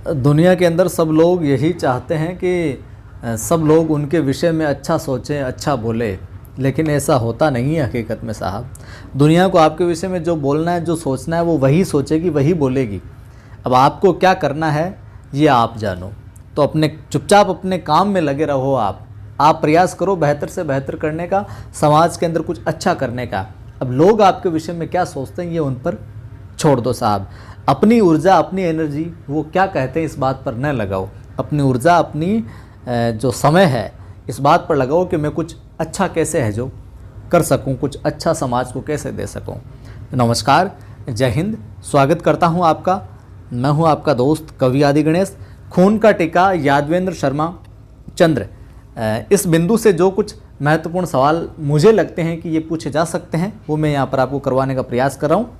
दुनिया के अंदर सब लोग यही चाहते हैं कि सब लोग उनके विषय में अच्छा सोचें, अच्छा बोले, लेकिन ऐसा होता नहीं है हकीकत में साहब। दुनिया को आपके विषय में जो बोलना है, जो सोचना है, वो वही सोचेगी, वही बोलेगी। अब आपको क्या करना है ये आप जानो। तो अपने चुपचाप अपने काम में लगे रहो। आप प्रयास करो बेहतर से बेहतर करने का, समाज के अंदर कुछ अच्छा करने का। अब लोग आपके विषय में क्या सोचते हैं ये उन पर छोड़ दो साहब। अपनी ऊर्जा, अपनी एनर्जी, वो क्या कहते हैं इस बात पर न लगाओ। अपनी ऊर्जा, अपनी जो समय है इस बात पर लगाओ कि मैं कुछ अच्छा कैसे है जो कर सकूं, कुछ अच्छा समाज को कैसे दे सकूं। नमस्कार, जय हिंद, स्वागत करता हूं आपका। मैं हूं आपका दोस्त कवि आदि गणेश। खून का टीका यादवेंद्र शर्मा चंद्र, इस बिंदु से जो कुछ महत्वपूर्ण सवाल मुझे लगते हैं कि ये पूछे जा सकते हैं वो मैं यहाँ पर आपको करवाने का प्रयास कर रहा हूँ।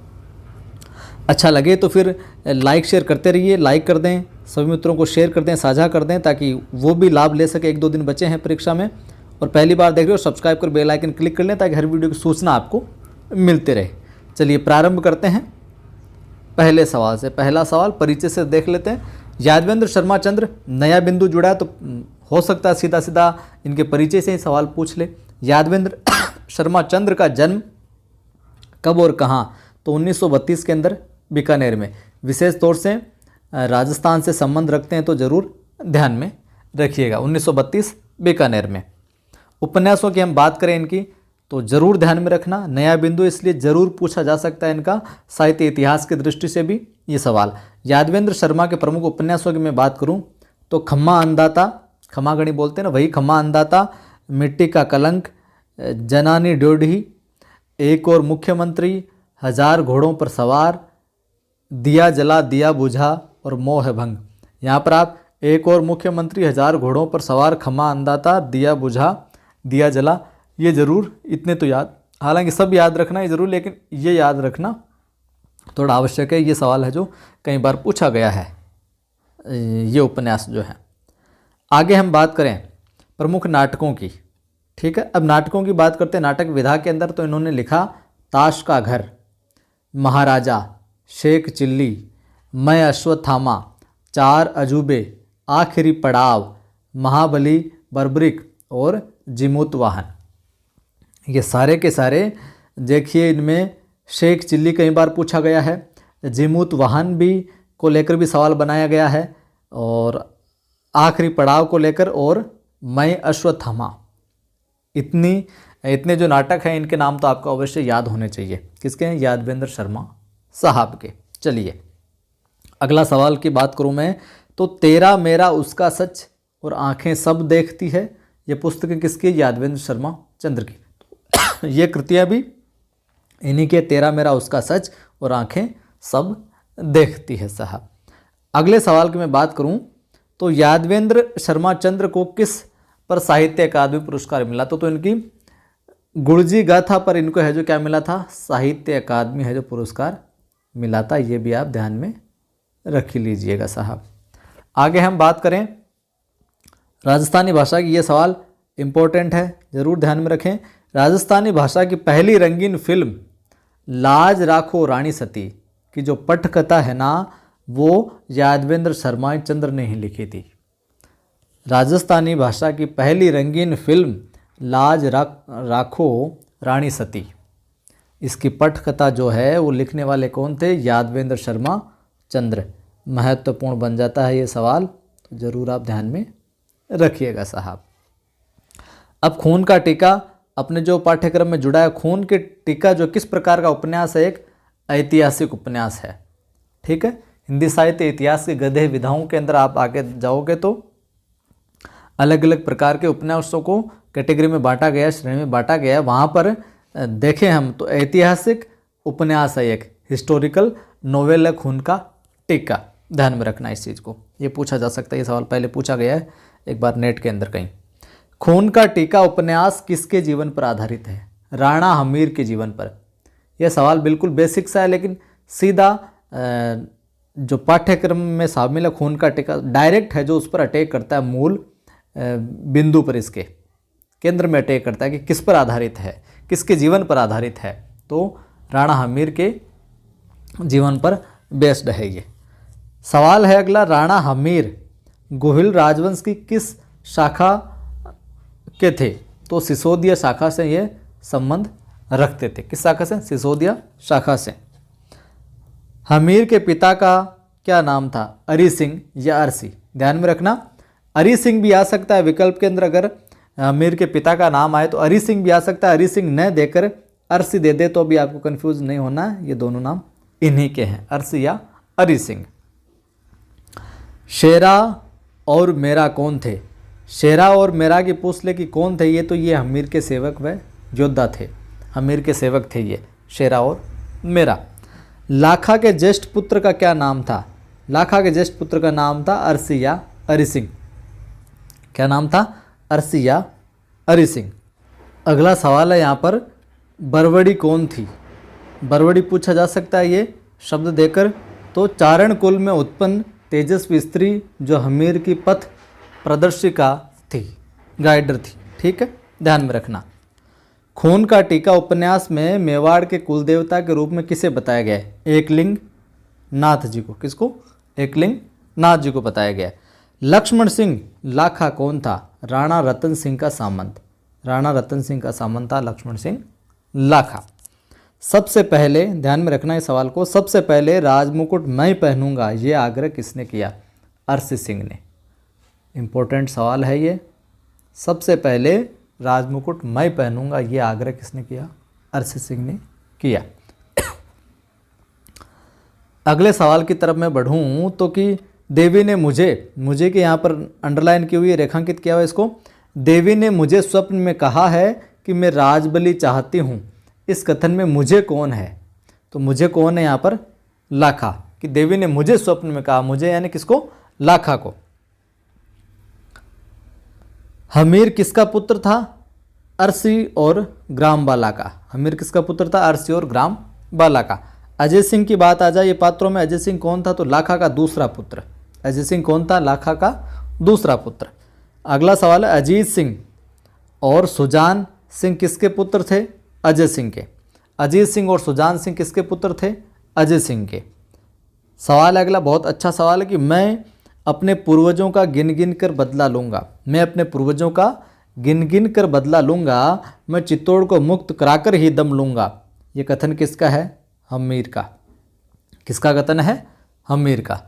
अच्छा लगे तो फिर लाइक शेयर करते रहिए। लाइक कर दें, सभी मित्रों को शेयर कर दें, साझा कर दें, ताकि वो भी लाभ ले सके। 1-2 दिन बचे हैं परीक्षा में, और पहली बार देख रहे हो सब्सक्राइब कर बेल आइकन क्लिक कर लें ताकि हर वीडियो की सूचना आपको मिलते रहे। चलिए प्रारंभ करते हैं पहले सवाल से। पहला सवाल परिचय से देख लेते हैं। यादवेंद्र शर्मा चंद्र, नया बिंदु जुड़ा है तो हो सकता है सीधा सीधा इनके परिचय से ही सवाल पूछ ले। यादवेंद्र शर्मा चंद्र का जन्म कब और कहाँ? तो 1932 के अंदर बीकानेर में। विशेष तौर से राजस्थान से संबंध रखते हैं तो ज़रूर ध्यान में रखिएगा। 1932 बीकानेर में। उपन्यासों की हम बात करें इनकी तो ज़रूर ध्यान में रखना। नया बिंदु इसलिए ज़रूर पूछा जा सकता है इनका साहित्य इतिहास की दृष्टि से भी ये सवाल। यादवेंद्र शर्मा के प्रमुख उपन्यासों की मैं बात करूं तो खम्मा अंदाता, खमागणी बोलते हैं ना, वही खम्मा अंदाता, मिट्टी का कलंक, जनानी ड्योढ़ी, एक और मुख्यमंत्री, 1000 घोड़ों पर सवार, दिया जला दिया बुझा और मोह भंग। यहाँ पर आप एक और मुख्यमंत्री, 1000 घोड़ों पर सवार, खम्मा अंदाता, दिया बुझा, दिया जला, ये ज़रूर इतने तो याद, हालांकि सब याद रखना है ज़रूर, लेकिन ये याद रखना थोड़ा आवश्यक है। ये सवाल है जो कई बार पूछा गया है, ये उपन्यास जो है। आगे हम बात करें प्रमुख नाटकों की, ठीक है। अब नाटकों की बात करते हैं। नाटक विधा के अंदर तो इन्होंने लिखा ताश का घर, महाराजा, शेख चिल्ली, मैं अश्वत्थामा, 4 अजूबे, आखिरी पड़ाव, महाबली, बर्बरिक और जिमूत वाहन। ये सारे के सारे देखिए, इनमें शेख चिल्ली कई बार पूछा गया है, जिमूत वाहन भी को लेकर भी सवाल बनाया गया है, और आखिरी पड़ाव को लेकर, और मैं अश्वत्थामा। इतने जो नाटक हैं इनके नाम तो आपको अवश्य याद होने चाहिए। किसके हैं? यादवेंद्र शर्मा साहब के। चलिए अगला सवाल की बात करूं मैं तो तेरा मेरा उसका सच और आंखें सब देखती है, ये पुस्तक किसकी? यादवेंद्र शर्मा चंद्र की। ये कृतियाँ भी इन्हीं के, तेरा मेरा उसका सच और आंखें सब देखती है साहब। अगले सवाल की मैं बात करूं तो यादवेंद्र शर्मा चंद्र को किस पर साहित्य अकादमी पुरस्कार मिला? तो इनकी गुड़जी गाथा पर इनको है जो क्या मिला था? साहित्य अकादमी है जो पुरस्कार मिला था। ये भी आप ध्यान में रख ही लीजिएगा साहब। आगे हम बात करें राजस्थानी भाषा की। ये सवाल इम्पोर्टेंट है, ज़रूर ध्यान में रखें। राजस्थानी भाषा की पहली रंगीन फिल्म लाज राखो रानी सती की जो पटकथा है ना, वो यादवेंद्र शर्मा चंद्र ने ही लिखी थी। राजस्थानी भाषा की पहली रंगीन फिल्म लाज राखो रानी सती, इसकी पटकथा जो है वो लिखने वाले कौन थे? यादवेंद्र शर्मा चंद्र। महत्वपूर्ण बन जाता है ये सवाल, तो ज़रूर आप ध्यान में रखिएगा साहब। अब खून का टीका अपने जो पाठ्यक्रम में जुड़ा है। खून के टीका जो किस प्रकार का उपन्यास है? एक ऐतिहासिक उपन्यास है, ठीक है। हिंदी साहित्य इतिहास के गधे विधाओं के अंदर आप आगे जाओगे तो अलग अलग प्रकार के उपन्यासों को कैटेगरी में बांटा गया, श्रेणी में बांटा गया। वहाँ पर देखें हम तो ऐतिहासिक उपन्यास है, एक हिस्टोरिकल नोवेल है खून का टीका। ध्यान में रखना इस चीज़ को, ये पूछा जा सकता है। ये सवाल पहले पूछा गया है एक बार नेट के अंदर कहीं। खून का टीका उपन्यास किसके जीवन पर आधारित है? राणा हमीर के जीवन पर। यह सवाल बिल्कुल बेसिक सा है, लेकिन सीधा जो पाठ्यक्रम में शामिल है खून का टीका डायरेक्ट है जो उस पर अटैक करता है, मूल बिंदु पर, इसके केंद्र में अटैक करता है कि किस पर आधारित है, किसके जीवन पर आधारित है। तो राणा हमीर के जीवन पर बेस्ड है ये। सवाल है अगला, राणा हमीर गोहिल राजवंश की किस शाखा के थे? तो सिसोदिया शाखा से ये संबंध रखते थे। किस शाखा से? सिसोदिया शाखा से। हमीर के पिता का क्या नाम था? अरी सिंह या अरसी? ध्यान में रखना, अरी सिंह भी आ सकता है विकल्प के अंदर, अगर हमीर के पिता का नाम आए तो अरी सिंह भी आ सकता है। अरी सिंह न देकर अरसी दे दे तो भी आपको कंफ्यूज नहीं होना है, ये दोनों नाम इन्हीं के हैं, अरसी या अरी सिंह। शेरा और मेरा कौन थे? शेरा और मेरा की पूछ ले कि कौन थे ये, तो ये हमीर के सेवक व योद्धा थे, हमीर के सेवक थे ये शेरा और मेरा। लाखा के ज्येष्ठ पुत्र का क्या नाम था? लाखा के ज्येष्ठ पुत्र का नाम था अरसी या अरी सिंह। क्या नाम था? अरसी या अरी सिंह। अगला सवाल है यहाँ पर, बरवड़ी कौन थी? बरवड़ी पूछा जा सकता है ये शब्द देकर। तो चारण कुल में उत्पन्न तेजस्वी स्त्री जो हमीर की पथ प्रदर्शिका थी, गाइडर थी। ठीक है, ध्यान में रखना। खून का टीका उपन्यास में मेवाड़ के कुलदेवता के रूप में किसे बताया गया है? एकलिंग नाथ जी को। किसको? एकलिंग नाथ जी को बताया गया है। लक्ष्मण सिंह लाखा कौन था? राणा रतन सिंह का सामंत। राणा रतन सिंह का सामंत था लक्ष्मण सिंह लाखा। सबसे पहले ध्यान में रखना इस सवाल को, सबसे पहले राजमुकुट मैं पहनूंगा ये आग्रह किसने किया? अरसी सिंह ने। इंपॉर्टेंट सवाल है ये। सबसे पहले राजमुकुट मैं पहनूंगा ये आग्रह किसने किया? अरसी सिंह ने किया। अगले सवाल की तरफ मैं बढ़ूं तो कि देवी ने मुझे के यहाँ पर अंडरलाइन की हुई है, रेखांकित किया हुआ इसको। देवी ने मुझे स्वप्न में कहा है कि मैं राजबलि चाहती हूँ। इस कथन में मुझे कौन है? तो मुझे कौन है यहाँ पर? लाखा। कि देवी ने मुझे स्वप्न में कहा, मुझे यानी किसको? लाखा को। हमीर किसका पुत्र था? अरसी और ग्रामबाला का। हमीर किसका पुत्र था? अरसी और ग्रामबाला का। अजय सिंह की बात आ जाए ये पात्रों में, अजय सिंह कौन था? तो लाखा का दूसरा पुत्र। अजय सिंह कौन था? लाखा का दूसरा पुत्र। अगला सवाल है, अजीत सिंह और सुजान सिंह किसके पुत्र थे? अजय सिंह के। अजीत सिंह और सुजान सिंह किसके पुत्र थे? अजय सिंह के। सवाल अगला बहुत अच्छा सवाल है कि मैं अपने पूर्वजों का गिन गिन कर बदला लूँगा। मैं अपने पूर्वजों का गिन गिन कर बदला लूँगा, मैं चित्तौड़ को मुक्त कराकर ही दम लूँगा। ये कथन किसका है? हमीर का। किसका कथन है? हमीर का।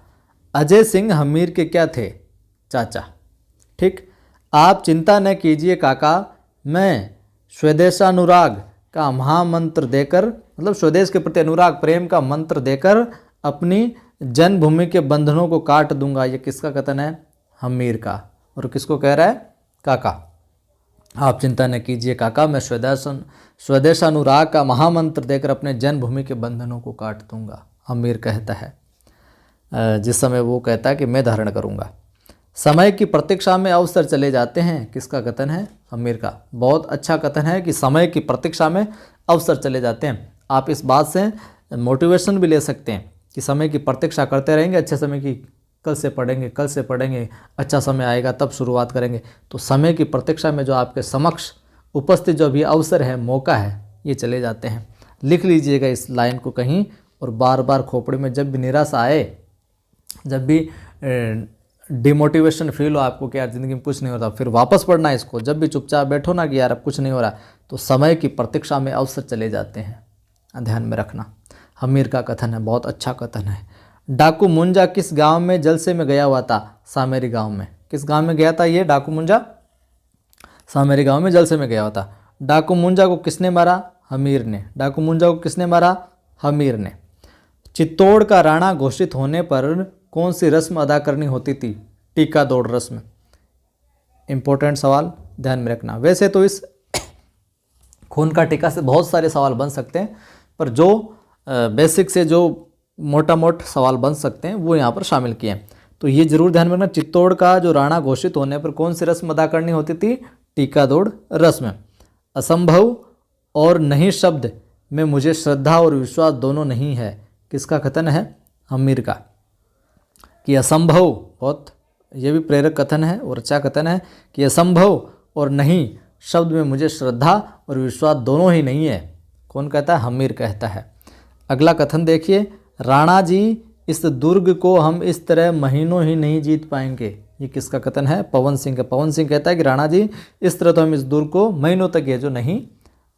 अजय सिंह हमीर के क्या थे? चाचा। ठीक। आप चिंता न कीजिए काका, मैं स्वदेशानुराग का महामंत्र देकर, मतलब स्वदेश के प्रति अनुराग प्रेम का मंत्र देकर अपनी जन्मभूमि के बंधनों को काट दूंगा। ये किसका कथन है? हमीर का। और किसको कह रहा है? काका। आप चिंता न कीजिए काका, मैं स्वदेशानुराग का महामंत्र देकर अपने जन्मभूमि के बंधनों को काट दूंगा, हमीर कहता है। जिस समय वो कहता है कि मैं धारण करूंगा। समय की प्रतीक्षा में अवसर चले जाते हैं। किसका कथन है? हमीर का। बहुत अच्छा कथन है कि समय की प्रतीक्षा में अवसर चले जाते हैं। आप इस बात से मोटिवेशन भी ले सकते हैं कि समय की प्रतीक्षा करते रहेंगे, अच्छे समय की, कल से पढ़ेंगे, अच्छा समय आएगा तब शुरुआत करेंगे। तो समय की प्रतीक्षा में जो आपके समक्ष उपस्थित जो भी अवसर है, मौका है, ये चले जाते हैं। लिख लीजिएगा इस लाइन को कहीं, और बार बार खोपड़ी में जब भी निराशा आए, जब भी डिमोटिवेशन फील हो आपको कि यार ज़िंदगी में कुछ नहीं होता, फिर वापस पढ़ना इसको। जब भी चुपचाप बैठो ना कि यार अब कुछ नहीं हो रहा, तो समय की प्रतीक्षा में अवसर चले जाते हैं। ध्यान में रखना। हमीर का कथन है, बहुत अच्छा कथन है। डाकू मुंजा किस गांव में जलसे में गया हुआ था? सामेरी गांव में। किस गांव में गया था ये डाकू मुंजा? सामेरी गांव में जलसे में गया हुआ था। डाकू मुंजा को किसने मारा? हमीर ने। डाकू मुंजा को किसने मारा? हमीर ने। चित्तौड़ का राणा घोषित होने पर कौन सी रस्म अदा करनी होती थी? टीका दौड़ रस्म। इंपॉर्टेंट सवाल, ध्यान में रखना। वैसे तो इस खून का टीका से बहुत सारे सवाल बन सकते हैं, पर जो बेसिक से जो मोटा मोट सवाल बन सकते हैं वो यहाँ पर शामिल किए हैं। तो ये जरूर ध्यान में रखना, चित्तौड़ का जो राणा घोषित होने पर कौन सी रस्म अदा करनी होती थी? टीका दौड़ रस्म। असंभव और नहीं शब्द में मुझे श्रद्धा और विश्वास दोनों नहीं है। किसका कथन है? हमीर का। कि असंभव, बहुत ये भी प्रेरक कथन है और अच्छा कथन है कि असंभव और नहीं शब्द में मुझे श्रद्धा और विश्वास दोनों ही नहीं है। कौन कहता है? हमीर कहता है। अगला कथन देखिए, राणा जी इस दुर्ग को हम इस तरह महीनों ही नहीं जीत पाएंगे। ये किसका कथन है? पवन सिंह का। पवन सिंह कहता है कि राणा जी इस तरह तो हम इस दुर्ग को महीनों तक ये जो नहीं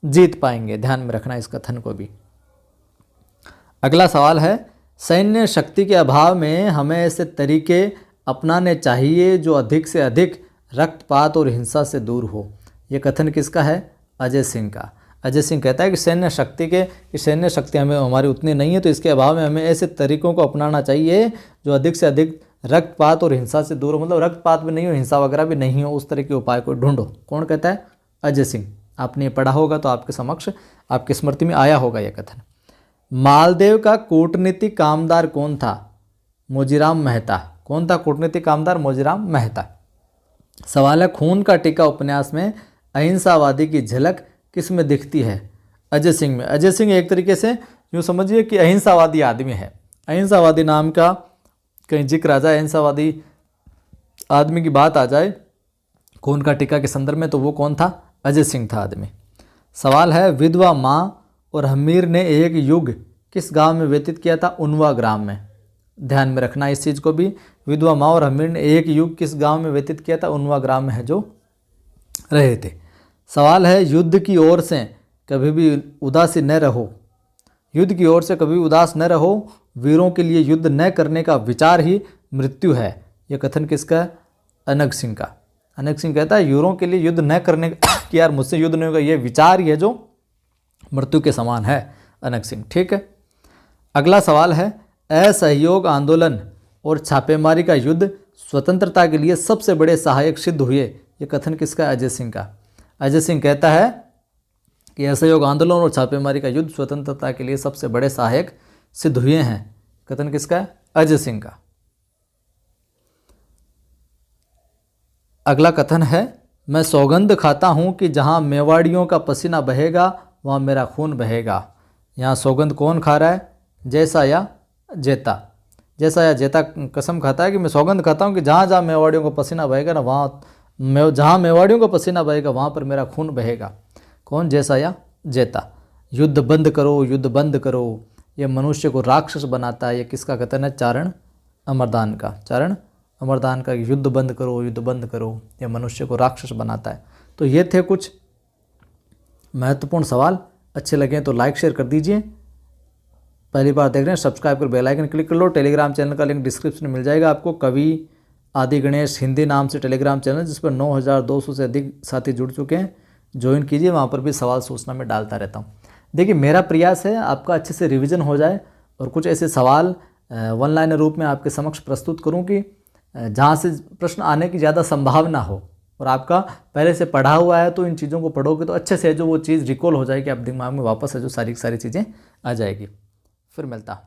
जीत पाएंगे। ध्यान में रखना इस कथन को भी। अगला सवाल है, सैन्य शक्ति के अभाव में हमें ऐसे तरीके अपनाने चाहिए जो अधिक से अधिक रक्तपात और हिंसा से दूर हो। ये कथन किसका है? अजय सिंह का। अजय सिंह कहता है कि सैन्य शक्ति हमें हमारी उतनी नहीं है, तो इसके अभाव में हमें ऐसे तरीकों को अपनाना चाहिए जो अधिक से अधिक रक्तपात और हिंसा से दूर हो। मतलब रक्तपात भी नहीं हो, हिंसा वगैरह भी नहीं हो, उस तरह के उपाय को ढूंढो। कौन कहता है? अजय सिंह। आपने ये पढ़ा होगा तो आपके समक्ष, आपकी स्मृति में आया होगा यह कथन। मालदेव का कूटनीतिक कामदार कौन था? मोजीराम मेहता। कौन था कूटनीतिक कामदार? मोजीराम मेहता। सवाल है, खून का टीका उपन्यास में अहिंसावादी की झलक किस में दिखती है? अजय सिंह में। अजय सिंह एक तरीके से यूँ समझिए कि अहिंसावादी आदमी है। अहिंसावादी नाम का कहीं जिक्र आ जाए, अहिंसावादी आदमी की बात आ जाए खून का टीका के संदर्भ में, तो वो कौन था? अजय सिंह था आदमी। सवाल है, विधवा माँ और हमीर ने एक युग किस गांव में व्यतीत किया था? उनवा ग्राम में। ध्यान में रखना इस चीज़ को भी। विधवा माँ और हमीर ने एक युग किस गांव में व्यतीत किया था? उनवा ग्राम में है जो रहे थे। सवाल है, युद्ध की ओर से कभी भी उदासी न रहो। युद्ध की ओर से कभी उदास न रहो, वीरों के लिए युद्ध न करने का विचार ही मृत्यु है। यह कथन किसका? अनग सिंह का। अनग सिंह कहता है वीरों के लिए युद्ध न करने का कि यार मुझसे युद्ध नहीं होगा, ये विचार ही है जो मृत्यु के समान है। अनग सिंह। ठीक है। अगला सवाल है, असहयोग आंदोलन और छापेमारी का युद्ध स्वतंत्रता के लिए सबसे बड़े सहायक सिद्ध हुए। ये कथन किसका है? अजय सिंह का। अजय सिंह कहता है कि असहयोग आंदोलन और छापेमारी का युद्ध स्वतंत्रता के लिए सबसे बड़े सहायक सिद्ध हुए हैं। कथन किसका है? अजय सिंह का। अगला कथन है, मैं सौगंध खाता हूं कि जहां मेवाड़ियों का पसीना बहेगा वहां मेरा खून बहेगा। यहाँ सौगंध कौन खा रहा है? जैसा या जेता। जैसा या जेता कसम खाता है कि मैं सौगंध खाता हूँ कि जहाँ जहाँ मेवाड़ियों का पसीना बहेगा ना, जहाँ मेवाड़ियों का पसीना बहेगा वहाँ पर मेरा खून बहेगा। कौन? जैसा या जेता। युद्ध बंद करो, युद्ध बंद करो, ये मनुष्य को राक्षस बनाता है। ये किसका कथन है? चारण अमरदान का। चारण अमरदान का। युद्ध बंद करो, युद्ध बंद करो, ये मनुष्य को राक्षस बनाता है। तो ये थे कुछ महत्वपूर्ण सवाल। अच्छे लगे तो लाइक शेयर कर दीजिए। पहली बार देख रहे हैं सब्सक्राइब कर बेल आइकन क्लिक कर लो। टेलीग्राम चैनल का लिंक डिस्क्रिप्शन में मिल जाएगा आपको। कवि आदि गणेश हिंदी नाम से टेलीग्राम चैनल, जिस पर 9200 से अधिक साथी जुड़ चुके हैं, ज्वाइन कीजिए। वहाँ पर भी सवाल सूचना में डालता रहता हूँ। देखिए मेरा प्रयास है आपका अच्छे से रिवीजन हो जाए और कुछ ऐसे सवाल वन लाइनर रूप में आपके समक्ष प्रस्तुत करूँ कि जहाँ से प्रश्न आने की ज़्यादा संभावना हो, और आपका पहले से पढ़ा हुआ है तो इन चीज़ों को पढ़ोगे तो अच्छे से जो वो चीज़ रिकॉल हो जाएगी, आप दिमाग में वापस है जो सारी चीज़ें आ जाएगी। फिर मिलता हूँ।